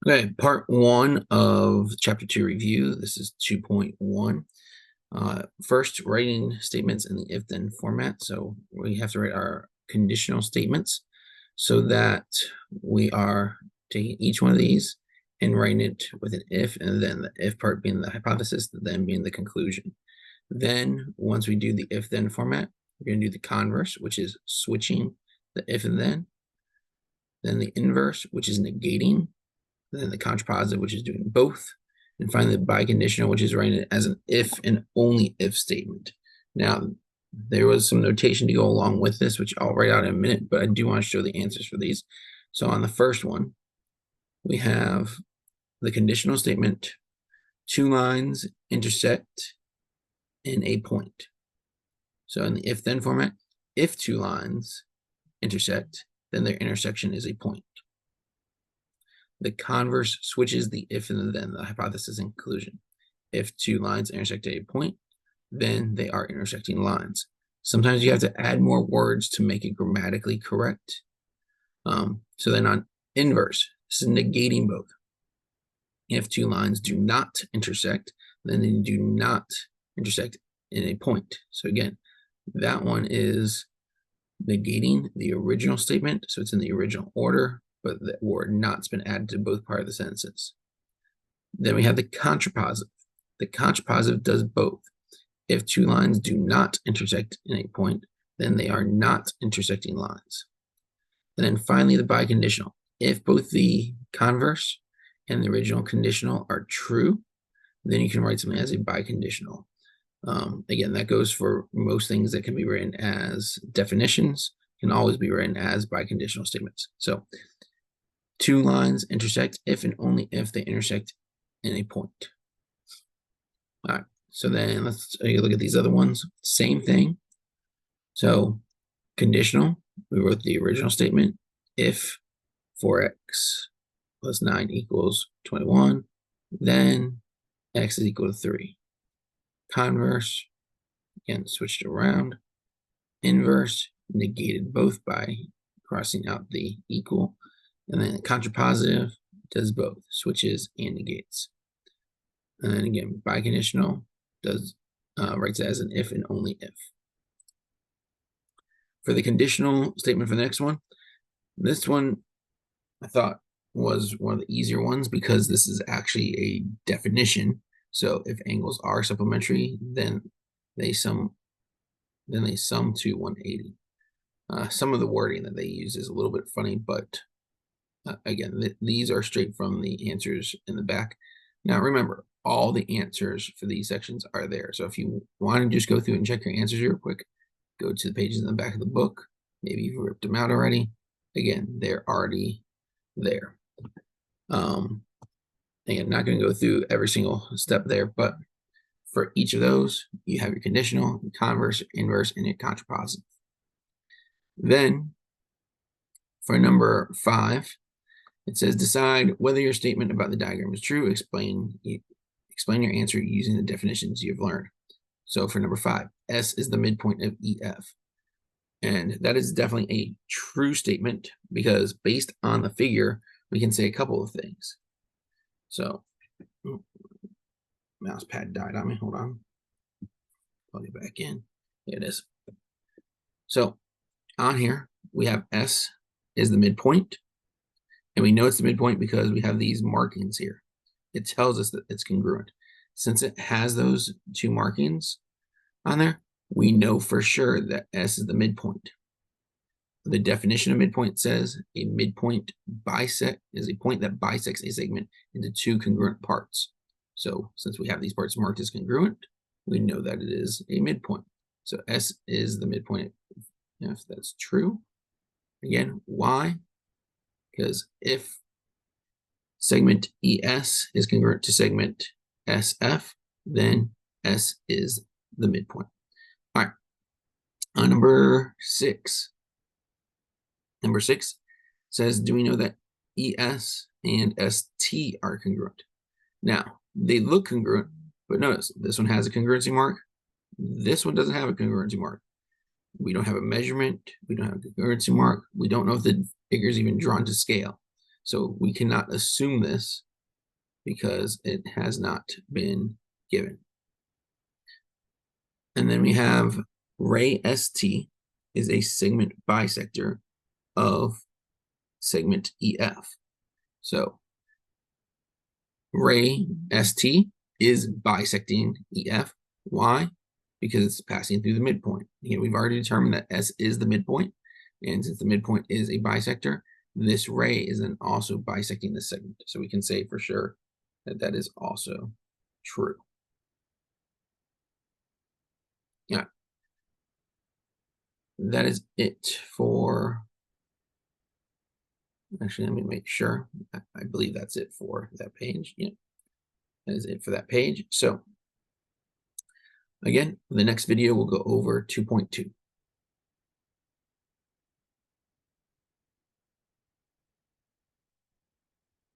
Okay, part one of chapter two review. This is 2.1. First, writing statements in the if-then format. So we have to write our conditional statements so that we are taking each one of these and writing it with an if, and then the if part being the hypothesis, the then being the conclusion. Then once we do the if-then format, we're going to do the converse, which is switching the if and then the inverse, which is negating, then the contrapositive, which is doing both, and finally the biconditional, which is writing it as an if and only if statement. Now, there was some notation to go along with this, which I'll write out in a minute, but I do want to show the answers for these. So on the first one, we have the conditional statement, two lines intersect in a point. So in the if-then format, if two lines intersect, then their intersection is a point. The converse switches the if and the then, the hypothesis and conclusion. If two lines intersect at a point, then they are intersecting lines. Sometimes you have to add more words to make it grammatically correct. So then on inverse, this is negating both. If two lines do not intersect, then they do not intersect in a point. So again, that one is negating the original statement, so it's in the original order, but the word not's been added to both parts of the sentences. Then we have the contrapositive. The contrapositive does both. If two lines do not intersect in a point, then they are not intersecting lines. And then finally, the biconditional. If both the converse and the original conditional are true, then you can write something as a biconditional. Again, that goes for most things that can be written as definitions, can always be written as biconditional statements. So two lines intersect if and only if they intersect in a point. All right, so then let's take a look at these other ones. Same thing. So conditional, we wrote the original statement. If 4x plus 9 equals 21, then x is equal to 3. Converse, again, switched around. Inverse, negated both by crossing out the equal. And then contrapositive does both, switches and negates. And then again, biconditional does writes it as an if and only if. For the conditional statement for the next one, this one I thought was one of the easier ones because this is actually a definition. So if angles are supplementary, then they sum to 180. Some of the wording that they use is a little bit funny, but again, these are straight from the answers in the back. Now remember, all the answers for these sections are there. So if you want to just go through and check your answers real quick, go to the pages in the back of the book. Maybe you've ripped them out already. Again, they're already there. Again, not going to go through every single step there, but for each of those, you have your conditional, your converse, inverse, and your contrapositive. Then, for number 5, it says decide whether your statement about the diagram is true. Explain your answer using the definitions you've learned. So for number 5, S is the midpoint of EF. And that is definitely a true statement because based on the figure, we can say a couple of things. So, mouse pad died on me. Hold on. Plug it back in. There it is. So on here, we have S is the midpoint. And we know it's the midpoint because we have these markings here. It tells us that it's congruent. Since it has those two markings on there, we know for sure that S is the midpoint. The definition of midpoint says a midpoint bisect is a point that bisects a segment into two congruent parts. So since we have these parts marked as congruent, we know that it is a midpoint. So S is the midpoint if that's true. Again, why? Because if segment ES is congruent to segment SF, then S is the midpoint. All right. On number 6. Number 6 says, do we know that ES and ST are congruent? Now, they look congruent, but notice this one has a congruency mark. This one doesn't have a congruency mark. We don't have a measurement. We don't have a congruency mark. We don't know if the figure is even drawn to scale. So we cannot assume this because it has not been given. And then we have ray ST is a segment bisector of segment EF. So ray ST is bisecting EF. Why? Because it's passing through the midpoint. Again, we've already determined that S is the midpoint. And since the midpoint is a bisector, this ray is then also bisecting the segment. So we can say for sure that that is also true. Yeah. That is it for, actually, let me make sure. I believe that's it for that page. Yeah, that is it for that page. So again, the next video will go over 2.2.